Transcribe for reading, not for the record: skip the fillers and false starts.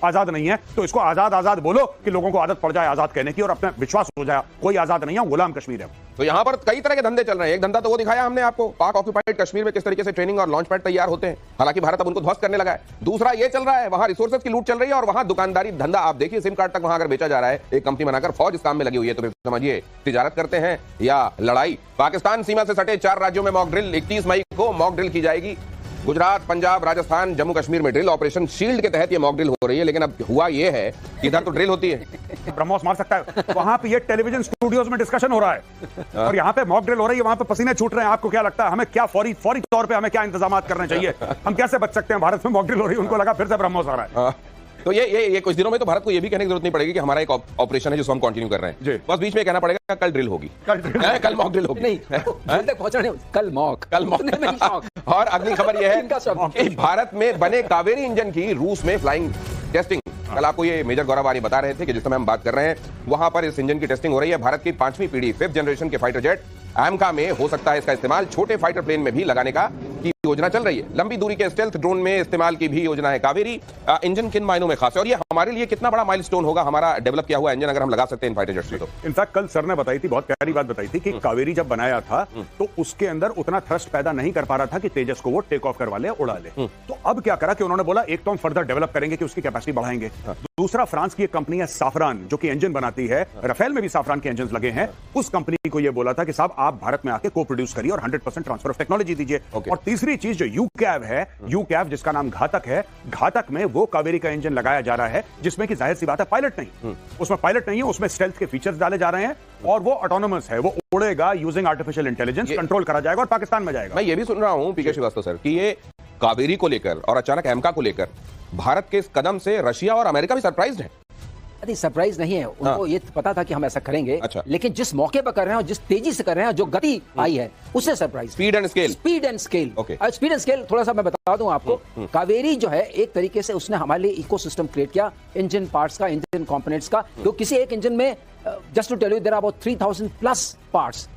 आजाद नहीं है, तो इसको आजाद आजाद बोलो कि लोगों को आदत पड़ जाए आजाद कहने की और अपना विश्वास हो जाए कोई आजाद नहीं है, गुलाम कश्मीर है। तो यहां पर कई तरह के धंधे चल रहे हैं। एक धंधा तो वो दिखाया हमने आपको, पाक ऑक्यूपाइड कश्मीर में किस तरीके से ट्रेनिंग और लॉन्च पैड तैयार होते हैं, हालांकि भारत अब उनको ध्वस्त करने लगा है। दूसरा ये चल रहा है, वहां रिसोर्सेज की लूट चल रही है और वहां दुकानदारी धंधा आप देखिए, सिम कार्ड तक वहां अगर बेचा जा रहा है, एक कंपनी बनाकर फौज इस काम में लगी हुई है, तो समझिए तिजारत करते हैं या लड़ाई। पाकिस्तान सीमा से सटे 4 राज्यों में मॉक ड्रिल, 31 मई को मॉक ड्रिल की जाएगी। गुजरात, पंजाब, राजस्थान, जम्मू कश्मीर में ड्रिल ऑपरेशन शील्ड के तहत ये मॉक ड्रिल हो रही है। लेकिन अब हुआ ये है कि इधर तो ड्रिल होती है, ब्रह्मोस मार सकता है, वहां पे ये टेलीविजन स्टूडियोज में डिस्कशन हो रहा है और यहाँ पे मॉक ड्रिल हो रही है, वहां पे पसीने छूट रहे हैं। आपको क्या लगता है हमें क्या फौरी तौर पे हमें क्या इंतजाम करने चाहिए? हम कैसे बच सकते हैं? भारत में मॉक ड्रिल हो रही है, उनको लगा फिर से ब्रह्मोस आ रहा है। तो ये कुछ दिनों में तो भारत को ये भी कहने की जरूरत नहीं पड़ेगी कि हमारा एक ऑपरेशन है जिसको हम कंटिन्यू कर रहे हैं। बस बीच में कहना पड़ेगा कल ड्रिल होगी, कल मॉक ड्रिल होगी। नहीं तक पहुंचना नहीं, कल मॉक। और अगली खबर यह है कि भारत में बने कावेरी इंजन की रूस में फ्लाइंग टेस्टिंग। कल आपको ये मेजर गौरव बता रहे थे कि जिस समय हम बात कर रहे हैं वहां पर इस इंजन की टेस्टिंग हो रही है। भारत की 5वीं पीढ़ी 5th जनरेशन के फाइटर जेट AMCA में हो सकता है इसका इस्तेमाल, छोटे फाइटर प्लेन में भी लगाने का की योजना चल रही है। लंबी दूरी के स्टेल्थ ड्रोन में इस्तेमाल की भी योजना है कावेरी। इंजन किन मायनों में खास है और ये हमारे लिए कितना बड़ा माइलस्टोन होगा, हमारा डेवलप किया हुआ इंजन अगर हम लगा सकते हैं इन फाइटर जेट्स में। तो इनफैक्ट कल सर ने बताई थी, बहुत प्यारी बात बताई थी कि कावेरी जब बनाया था तो उसके अंदर उतना थ्रस्ट पैदा नहीं कर पा रहा था कि तेजस को वो टेक ऑफ करवा ले, उड़ा ले। तो अब क्या करा कि उन्होंने बोला एक तो हम फर्दर डेवलप करेंगे कि उसकी कैपेसिटी बढ़ाएंगे। दूसरा, फ्रांस की एक कंपनी है साफरान जो कि इंजन बनाती है, राफेल में भी साफरान के इंजन लगे हैं, उस कंपनी को यह बोला था कि साहब आप भारत में आके को प्रोड्यूस करिए और 100% ट्रांसफर ऑफ टेक्नोलॉजी दीजिए। और तीसरी चीज जो यूकैव है, यूकैव जिसका नाम घातक है, घातक में वो कावेरी का इंजन लगाया जा रहा है जिसमें कि जाहिर सी बात है पायलट नहीं, उसमें पायलट नहीं है, उसमें स्टेल्थ के फीचर्स डाले जा रहे हैं और वो ऑटोनोमस है, वो उड़ेगा यूजिंग आर्टिफिशियल इंटेलिजेंस, कंट्रोल करा जाएगा और पाकिस्तान में जाएगा। मैं ये भी सुन रहा हूं पीके श्रीवास्तव सर कि ये कावेरी को लेकर और अचानक AMCA को लेकर भारत के इस कदम से रशिया और अमेरिका भी सरप्राइज्ड है। अरे सरप्राइज नहीं है, उनको ये पता था कि हम ऐसा करेंगे। अच्छा। लेकिन जिस मौके पर कर रहे हैं और जिस तेजी से कर रहे हैं, जो गति आई है उससे surprise. Speed and scale, speed and scale. Okay, speed and scale थोड़ा सा मैं बता दूं आपको। कावेरी जो है एक तरीके से उसने हमारे लिए इकोसिस्टम क्रिएट किया इंजन पार्ट्स का, इंजन कंपोनेंट्स का। तो किसी एक इंजन में just to tell you there are about 3000 plus parts